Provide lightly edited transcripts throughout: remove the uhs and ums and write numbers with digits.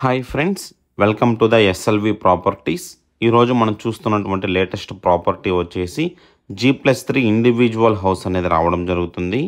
Hi friends, welcome to the SLV properties. ఈరోజు మనం చూస్తున్నటువంటి లేటెస్ట్ ప్రాపర్టీ వచ్చేసి G+3 ఇండివిజువల్ హౌస్ అనేది రావడం జరుగుతుంది.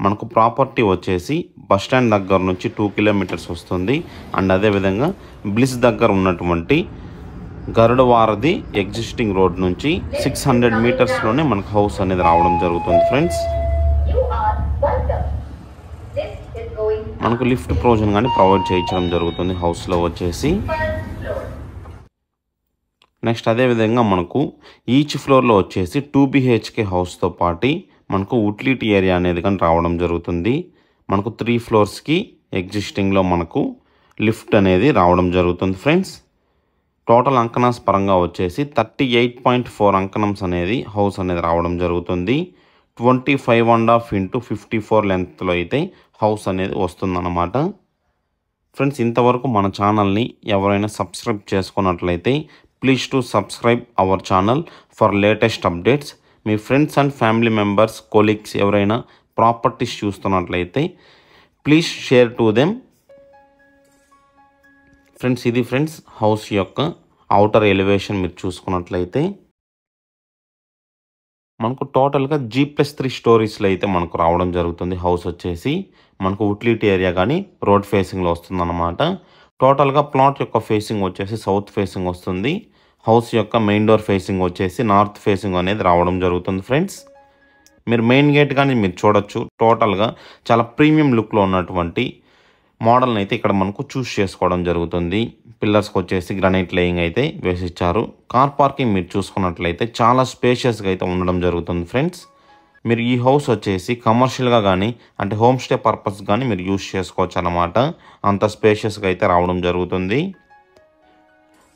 మనకు ప్రాపర్టీ వచ్చేసి బస్ స్టాండ్ దగ్గర నుంచి 2 కిలోమీటర్స్ వస్తుంది. అండ్ అదేవిధంగా బ్లిస్ దగ్గర ఉన్నటువంటి గరుడవారధి ఎగ్జిస్టింగ్ రోడ్ నుంచి 600 మీటర్స్లోనే మనకు హౌస్ అనేది రావడం జరుగుతుంది ఫ్రెండ్స్. మనకు లిఫ్ట్ ప్రొవిజన్ కానీ ప్రొవైడ్ చేయించడం జరుగుతుంది హౌస్లో వచ్చేసి. నెక్స్ట్ అదేవిధంగా మనకు ఈచ్ ఫ్లోర్లో వచ్చేసి 2 BHK హౌస్తో పాటు మనకు వుటిలిటీ ఏరియా అనేది కానీ రావడం జరుగుతుంది. మనకు 3 ఫ్లోర్స్కి ఎగ్జిస్టింగ్లో మనకు లిఫ్ట్ అనేది రావడం జరుగుతుంది ఫ్రెండ్స్. టోటల్ అంకణాస్ పరంగా వచ్చేసి 38.4 అంకణమ్స్ అనేది హౌస్ అనేది రావడం జరుగుతుంది. 25.5 × 54 లెంత్లో అయితే హౌస్ అనేది వస్తుందన్నమాట ఫ్రెండ్స్. ఇంతవరకు మన ఛానల్ని ఎవరైనా సబ్స్క్రైబ్ చేసుకున్నట్లయితే please to subscribe our channel for latest updates. Me friends and family members, colleagues ఎవరైనా ప్రాపర్టీస్ చూస్తున్నట్లయితే please share to them friends. ఇది ఫ్రెండ్స్ హౌస్ యొక్క అవుటర్ ఎలివేషన్ మీరు చూసుకున్నట్లయితే మనకు టోటల్గా G+3 స్టోరీస్లో అయితే మనకు రావడం జరుగుతుంది. హౌస్ వచ్చేసి మనకు వుటిలిటీ ఏరియా కానీ రోడ్ ఫేసింగ్లో వస్తుందన్నమాట. టోటల్గా ప్లాట్ యొక్క ఫేసింగ్ వచ్చేసి సౌత్ ఫేసింగ్ వస్తుంది. హౌస్ యొక్క మెయిన్ డోర్ ఫేసింగ్ వచ్చేసి నార్త్ ఫేసింగ్ అనేది రావడం జరుగుతుంది ఫ్రెండ్స్. మీరు మెయిన్ గేట్ కానీ మీరు చూడొచ్చు. టోటల్గా చాలా ప్రీమియం లుక్లో ఉన్నటువంటి మోడల్ని అయితే ఇక్కడ మనకు చూస్ చేసుకోవడం జరుగుతుంది. పిల్లర్స్కి వచ్చేసి గ్రానైట్ లేయింగ్ అయితే వేసిచ్చారు. కార్ పార్కింగ్ మీరు చూసుకున్నట్లయితే చాలా స్పేషియస్గా అయితే ఉండడం జరుగుతుంది ఫ్రెండ్స్. మీరు ఈ హౌస్ వచ్చేసి కమర్షియల్గా కానీ అంటే హోమ్ స్టే పర్పస్ కానీ మీరు యూస్ చేసుకోవచ్చు అన్నమాట. అంత స్పేషియస్గా అయితే రావడం జరుగుతుంది.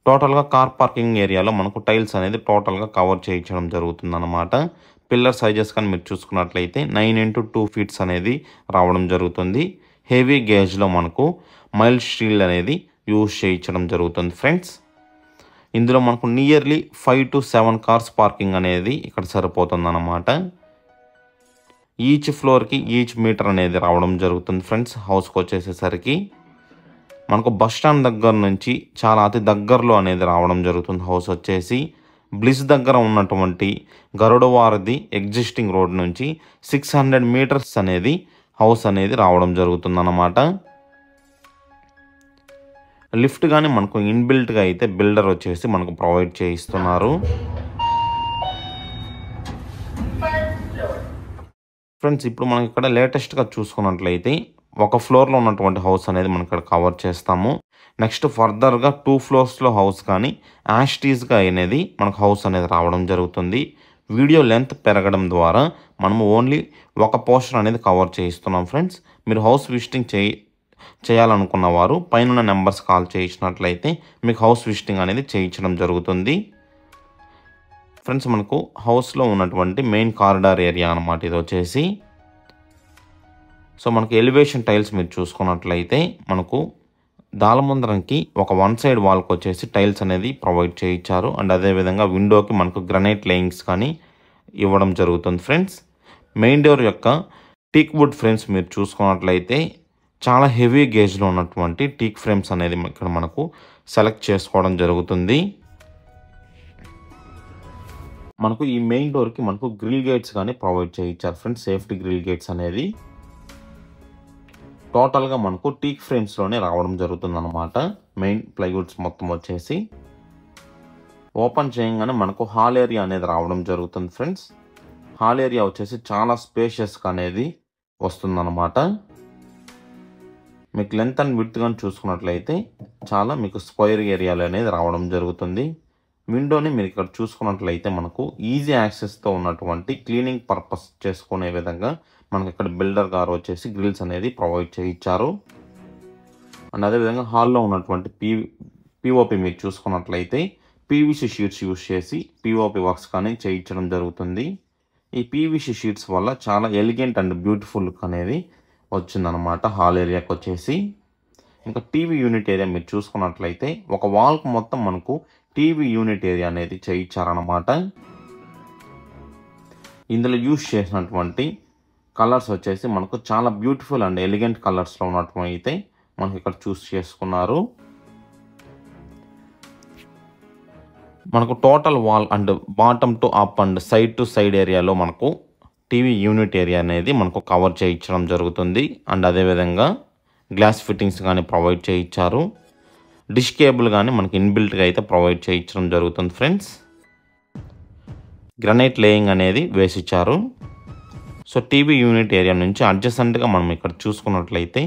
టోటల్గా కార్ పార్కింగ్ ఏరియాలో మనకు టైల్స్ అనేది టోటల్గా కవర్ చేయించడం జరుగుతుంది అన్నమాట. పిల్లర్ సైజెస్ కానీ మీరు చూసుకున్నట్లయితే 9 × 2 ఫీట్స్ అనేది రావడం జరుగుతుంది. హెవీ గేజ్లో మనకు మైల్డ్ స్టీల్ అనేది యూజ్ చేయించడం జరుగుతుంది ఫ్రెండ్స్. ఇందులో మనకు నియర్లీ 5 to 7 కార్స్ పార్కింగ్ అనేది ఇక్కడ సరిపోతుంది అన్నమాట. ఈచ్ ఫ్లోర్కి ఈచ్ మీటర్ అనేది రావడం జరుగుతుంది ఫ్రెండ్స్. హౌస్కి వచ్చేసేసరికి మనకు బస్ స్టాండ్ దగ్గర నుంచి చాలా అతి దగ్గరలో అనేది రావడం జరుగుతుంది. హౌస్ వచ్చేసి బ్లిస్ దగ్గర ఉన్నటువంటి గరుడవారధి ఎగ్జిస్టింగ్ రోడ్ నుంచి 600 మీటర్స్ అనేది హౌస్ అనేది రావడం జరుగుతుంది అన్నమాట. లిఫ్ట్ కానీ మనకు ఇన్బిల్ట్గా అయితే బిల్డర్ వచ్చేసి మనకు ప్రొవైడ్ చేయిస్తున్నారు ఫ్రెండ్స్. ఇప్పుడు మనం ఇక్కడ లేటెస్ట్గా చూసుకున్నట్లయితే ఒక ఫ్లోర్లో ఉన్నటువంటి హౌస్ అనేది మనం ఇక్కడ కవర్ చేస్తాము. నెక్స్ట్ ఫర్దర్గా 2 ఫ్లోర్స్లో హౌస్ కానీ యాస్టీస్గా అనేది మనకు హౌస్ అనేది రావడం జరుగుతుంది. వీడియో లెంత్ పెరగడం ద్వారా మనము ఓన్లీ ఒక పోర్షన్ అనేది కవర్ చేయిస్తున్నాం ఫ్రెండ్స్. మీరు హౌస్ విజిటింగ్ చేయాలనుకున్న వారు పైన నెంబర్స్ కాల్ చేయించినట్లయితే మీకు హౌస్ విజిటింగ్ అనేది చేయించడం జరుగుతుంది ఫ్రెండ్స్. మనకు హౌస్లో ఉన్నటువంటి మెయిన్ కారిడార్ ఏరియా అన్నమాట ఇది వచ్చేసి. సో మనకు ఎలివేషన్ టైల్స్ మీరు చూసుకున్నట్లయితే మనకు దాలముందరంకి ఒక 1 సైడ్ వాల్కి వచ్చేసి టైల్స్ అనేది ప్రొవైడ్ చేయించారు. అండ్ అదేవిధంగా విండోకి మనకు గ్రానైట్ లేయింగ్స్ కానీ ఇవ్వడం జరుగుతుంది ఫ్రెండ్స్. మెయిన్ డోర్ యొక్క టీక్ వుడ్ ఫ్రేమ్స్ మీరు చూసుకున్నట్లయితే చాలా హెవీ గేజ్లో ఉన్నటువంటి టీక్ ఫ్రేమ్స్ అనేది ఇక్కడ మనకు సెలెక్ట్ చేసుకోవడం జరుగుతుంది. మనకు ఈ మెయిన్ డోర్కి మనకు గ్రిల్ గేట్స్ కానీ ప్రొవైడ్ చేయించారు ఫ్రెండ్స్. సేఫ్టీ గ్రిల్ గేట్స్ అనేది టోటల్గా మనకు టీక్ ఫ్రేమ్స్లోనే రావడం జరుగుతుంది అన్నమాట. మెయిన్ ప్లైవుడ్స్ మొత్తం వచ్చేసి ఓపెన్ చేయగానే మనకు హాల్ ఏరియా అనేది రావడం జరుగుతుంది ఫ్రెండ్స్. హాల్ ఏరియా వచ్చేసి చాలా స్పేషియస్గా అనేది వస్తుందన్నమాట. మీకు లెంత్ అండ్ విడ్త్ కానీ చూసుకున్నట్లయితే చాలా మీకు స్క్వేర్ ఏరియాలో అనేది రావడం జరుగుతుంది. విండోని మీరు ఇక్కడ చూసుకున్నట్లయితే మనకు ఈజీ యాక్సెస్తో ఉన్నటువంటి క్లీనింగ్ పర్పస్ చేసుకునే విధంగా మనకి ఇక్కడ బిల్డర్ గారు వచ్చేసి గ్రిల్స్ అనేది ప్రొవైడ్ చేయించారు. అండ్ అదేవిధంగా హాల్లో ఉన్నటువంటి పిఓపి మీరు చూసుకున్నట్లయితే PVC షీట్స్ యూజ్ చేసి పిఓపి వర్క్స్ కానీ చేయించడం జరుగుతుంది. ఈ PVC షీట్స్ వల్ల చాలా ఎలిగెంట్ అండ్ బ్యూటిఫుల్ లుక్ అనేది వచ్చిందనమాట హాల్ ఏరియాకి వచ్చేసి. ఇంకా టీవీ యూనిట్ ఏరియా మీరు చూసుకున్నట్లయితే ఒక వాల్కి మొత్తం మనకు టీవీ యూనిట్ ఏరియా అనేది చేయించారనమాట. ఇందులో యూజ్ చేసినటువంటి కలర్స్ వచ్చేసి మనకు చాలా బ్యూటిఫుల్ అండ్ ఎలిగెంట్ కలర్స్లో ఉన్నటువంటి అయితే మనకి ఇక్కడ చూస్ చేసుకున్నారు. మనకు total wall and bottom to up and side to side ఏరియాలో మనకు టీవీ యూనిట్ ఏరియా అనేది మనకు కవర్ చేయించడం జరుగుతుంది. అండ్ అదేవిధంగా గ్లాస్ ఫిట్టింగ్స్ కానీ ప్రొవైడ్ చేయించారు. డిష్ కేబుల్ కానీ మనకి ఇన్బిల్ట్గా అయితే ప్రొవైడ్ చేయించడం జరుగుతుంది ఫ్రెండ్స్. గ్రనైట్ లేయింగ్ అనేది వేసిచ్చారు. సో టీవీ యూనిట్ ఏరియా నుంచి అడ్జసెంట్గా మనం ఇక్కడ చూసుకున్నట్లయితే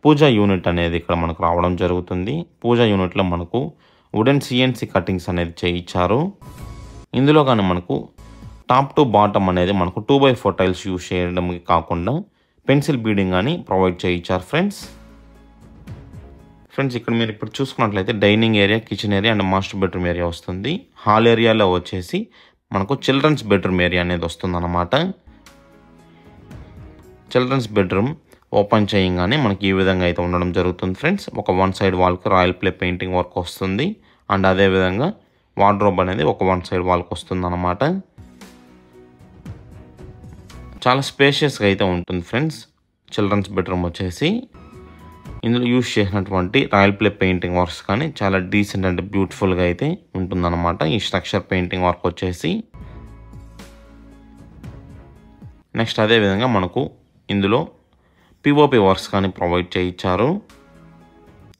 పూజా యూనిట్ అనేది ఇక్కడ మనకు రావడం జరుగుతుంది. పూజా యూనిట్లో మనకు వుడెన్ సిఎన్సి కటింగ్స్ అనేది చేయించారు. ఇందులో కానీ మనకు టాప్ టు బాటమ్ అనేది మనకు 2x4 టైల్స్ యూజ్ చేయడం కాకుండా పెన్సిల్ బీడింగ్ కానీ ప్రొవైడ్ చేయించారు ఫ్రెండ్స్. ఇక్కడ మీరు ఇప్పుడు చూసుకున్నట్లయితే dining area, kitchen area and master bedroom area వస్తుంది. హాల్ ఏరియాలో వచ్చేసి మనకు చిల్డ్రన్స్ బెడ్రూమ్ ఏరియా అనేది వస్తుంది అన్నమాట. చిల్డ్రన్స్ బెడ్రూమ్ ఓపెన్ చేయగానే మనకి ఈ విధంగా అయితే ఉండడం జరుగుతుంది ఫ్రెండ్స్. ఒక వన్ సైడ్ వాల్కి రాయల్ ప్లే పెయింటింగ్ వర్క్ వస్తుంది. అండ్ అదేవిధంగా వార్డ్రోబ్ అనేది ఒక వన్ సైడ్ వాల్కి వస్తుంది అన్నమాట. చాలా స్పేషియస్గా అయితే ఉంటుంది ఫ్రెండ్స్. చిల్డ్రన్స్ బెడ్రూమ్ వచ్చేసి ఇందులో యూజ్ చేసినటువంటి రాయల్ ప్లే పెయింటింగ్ వర్క్స్ కానీ చాలా డీసెంట్ అండ్ బ్యూటిఫుల్గా అయితే ఉంటుందన్నమాట. ఈ స్ట్రక్చర్ పెయింటింగ్ వర్క్ వచ్చేసి నెక్స్ట్ అదేవిధంగా మనకు ఇందులో పిఓపి వర్క్స్ కానీ ప్రొవైడ్ చేయించారు.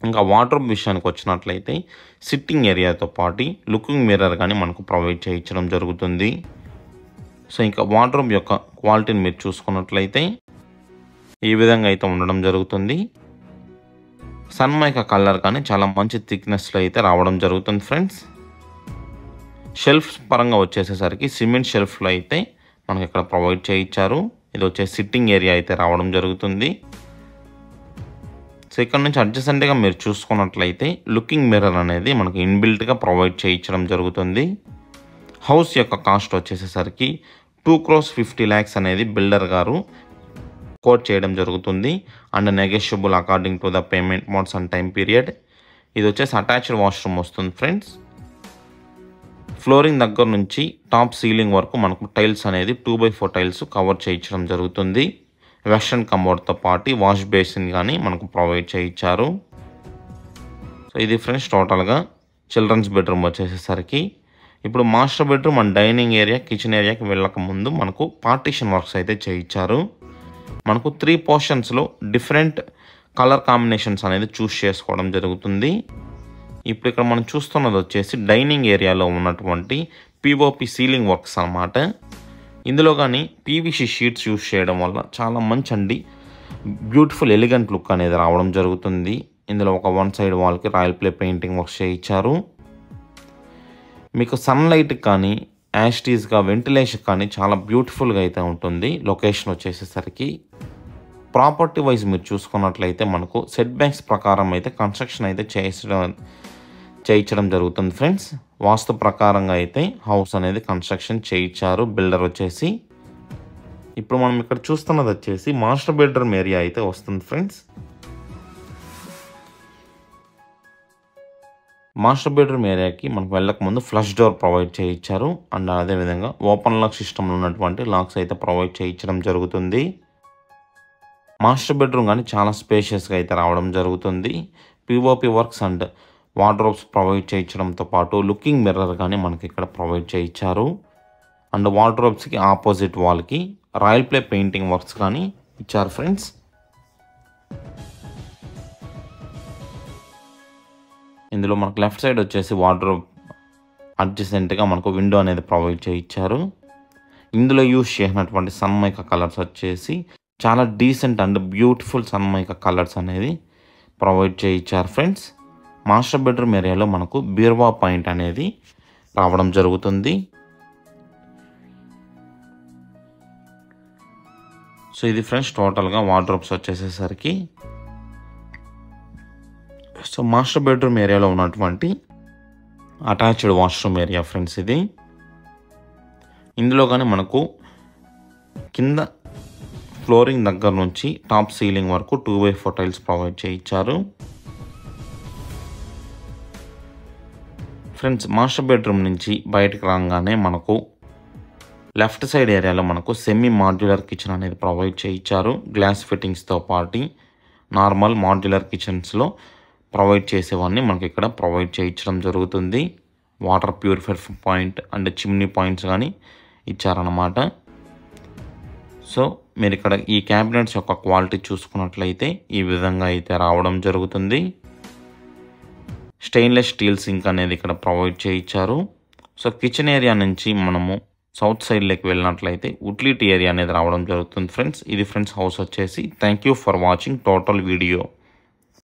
ఇంకా వార్డ్రోబ్ విషయానికి వచ్చినట్లయితే సిట్టింగ్ ఏరియాతో పాటు లుకింగ్ మిర్రర్ కానీ మనకు ప్రొవైడ్ చేయించడం జరుగుతుంది. సో ఇంకా వార్డ్రోబ్ యొక్క క్వాలిటీని మీరు చూసుకున్నట్లయితే ఈ విధంగా అయితే ఉండడం జరుగుతుంది. సన్మైకా కలర్ కానీ చాలా మంచి థిక్నెస్లో అయితే రావడం జరుగుతుంది ఫ్రెండ్స్. షెల్ఫ్స్ పరంగా వచ్చేసేసరికి సిమెంట్ షెల్ఫ్లో అయితే మనకి ఇక్కడ ప్రొవైడ్ చేయించారు. ఇది వచ్చే సిట్టింగ్ ఏరియా అయితే రావడం జరుగుతుంది. సో ఇక్కడ నుంచి అడ్జసెంట్గా మీరు చూసుకున్నట్లయితే లుకింగ్ మిర్రర్ అనేది మనకు ఇన్బిల్ట్గా ప్రొవైడ్ చేయించడం జరుగుతుంది. హౌస్ యొక్క కాస్ట్ వచ్చేసేసరికి 2,50 lakhs అనేది బిల్డర్ గారు కోట్ చేయడం జరుగుతుంది. And negotiable according to the payment modes and time period. ఇది వచ్చేసి అటాచ్డ్ వాష్రూమ్ వస్తుంది ఫ్రెండ్స్. ఫ్లోరింగ్ దగ్గర నుంచి టాప్ సీలింగ్ వరకు మనకు టైల్స్ అనేది 2x4 టైల్స్ కవర్ చేయించడం జరుగుతుంది. వెస్టర్న్ కమోడ్తో పాటు వాష్ బేసిన్ కానీ మనకు ప్రొవైడ్ చేయించారు. సో ఇది ఫ్రెండ్స్ టోటల్గా చిల్డ్రన్స్ బెడ్రూమ్ వచ్చేసేసరికి. ఇప్పుడు master bedroom and dining area, kitchen ఏరియాకి వెళ్ళక ముందు మనకు పార్టీషన్ వర్క్స్ అయితే చేయించారు. మనకు 3 పోర్షన్స్లో డిఫరెంట్ కలర్ కాంబినేషన్స్ అనేది చూస్ చేసుకోవడం జరుగుతుంది. ఇప్పుడు ఇక్కడ మనం చూస్తున్నది వచ్చేసి డైనింగ్ ఏరియాలో ఉన్నటువంటి పిఓపి సీలింగ్ వర్క్స్ అన్నమాట. ఇందులో కానీ పీవీసీ షీట్స్ యూజ్ చేయడం వల్ల చాలా మంచి అండి బ్యూటిఫుల్ ఎలిగెంట్ లుక్ అనేది రావడం జరుగుతుంది. ఇందులో ఒక వన్ సైడ్ వాల్కి రాయల్ ప్లే పెయింటింగ్ వర్క్స్ చేయించారు. మీకు సన్లైట్ కానీ యాస్టీస్గా వెంటిలేషన్ కానీ చాలా బ్యూటిఫుల్గా అయితే ఉంటుంది. లొకేషన్ వచ్చేసేసరికి ప్రాపర్టీ వైజ్ మీరు చూసుకున్నట్లయితే మనకు సెట్ బ్యాక్స్ ప్రకారం అయితే కన్స్ట్రక్షన్ అయితే చేయించడం జరుగుతుంది ఫ్రెండ్స్. వాస్తు ప్రకారంగా అయితే హౌస్ అనేది కన్స్ట్రక్షన్ చేయించారు బిల్డర్ వచ్చేసి. ఇప్పుడు మనం ఇక్కడ చూస్తున్నది వచ్చేసి మాస్టర్ బెడ్రూమ్ ఏరియా అయితే వస్తుంది ఫ్రెండ్స్. మాస్టర్ బెడ్రూమ్ ఏరియాకి మనకు వెళ్ళక ముందు ఫ్లష్ డోర్ ప్రొవైడ్ చేయించారు. అండ్ అదేవిధంగా ఓపెన్ లాక్ సిస్టంలో ఉన్నటువంటి లాక్స్ అయితే ప్రొవైడ్ చేయించడం జరుగుతుంది. మాస్టర్ బెడ్రూమ్ కానీ చాలా స్పేషియస్గా అయితే రావడం జరుగుతుంది. POP works and wardrobes provide చేయించడంతో పాటు లుకింగ్ మిర్రర్ కానీ మనకి ఇక్కడ ప్రొవైడ్ చేయించారు. అండ్ వార్డ్రోబ్స్కి ఆపోజిట్ వాల్కి రాయల్ ప్లే పెయింటింగ్ వర్క్స్ కానీ ఇచ్చారు ఫ్రెండ్స్. ఇందులో మనకు లెఫ్ట్ సైడ్ వచ్చేసి వార్డ్రోబ్ అడ్జసెంట్గా మనకు విండో అనేది ప్రొవైడ్ చేయించారు. ఇందులో యూజ్ చేసినటువంటి సన్మైకా కలర్స్ వచ్చేసి చాలా డీసెంట్ అండ్ బ్యూటిఫుల్ సన్మైకా కలర్స్ అనేది ప్రొవైడ్ చేయించారు ఫ్రెండ్స్. మాస్టర్ బెడ్రూమ్ ఏరియాలో మనకు బీర్వా పాయింట్ అనేది రావడం జరుగుతుంది. సో ఇది ఫ్రెండ్స్ టోటల్గా వార్డ్రోబ్స్ వచ్చేసేసరికి. సో మాస్టర్ బెడ్రూమ్ ఏరియాలో ఉన్నటువంటి అటాచ్డ్ వాష్రూమ్ ఏరియా ఫ్రెండ్స్ ఇది. ఇందులో కానీ మనకు కింద ఫ్లోరింగ్ దగ్గర నుంచి టాప్ సీలింగ్ వరకు 2x4 టైల్స్ ప్రొవైడ్ చేయించారు ఫ్రెండ్స్. మాస్టర్ బెడ్రూమ్ నుంచి బయటకు రాగానే మనకు లెఫ్ట్ సైడ్ ఏరియాలో మనకు సెమీ మాడ్యులర్ కిచెన్ అనేది ప్రొవైడ్ చేయించారు. గ్లాస్ ఫిట్టింగ్స్తో పాటు నార్మల్ మాడ్యులర్ కిచెన్స్లో ప్రొవైడ్ చేసేవన్నీ మనకి ఇక్కడ ప్రొవైడ్ చేయించడం జరుగుతుంది. Water purifier point and chimney points కానీ ఇచ్చారన్నమాట. సో మీరు ఇక్కడ ఈ క్యాబినెట్స్ యొక్క క్వాలిటీ చూసుకున్నట్లయితే ఈ విధంగా అయితే రావడం జరుగుతుంది. స్టెయిన్లెస్ స్టీల్ సింక్ అనేది ఇక్కడ ప్రొవైడ్ చేయించారు. సో కిచెన్ ఏరియా నుంచి మనము సౌత్ సైడ్లోకి వెళ్ళినట్లయితే వుటిలిటీ ఏరియా అనేది రావడం జరుగుతుంది ఫ్రెండ్స్. ఇది ఫ్రెండ్స్ హౌస్ వచ్చేసి. Thank you for watching total video.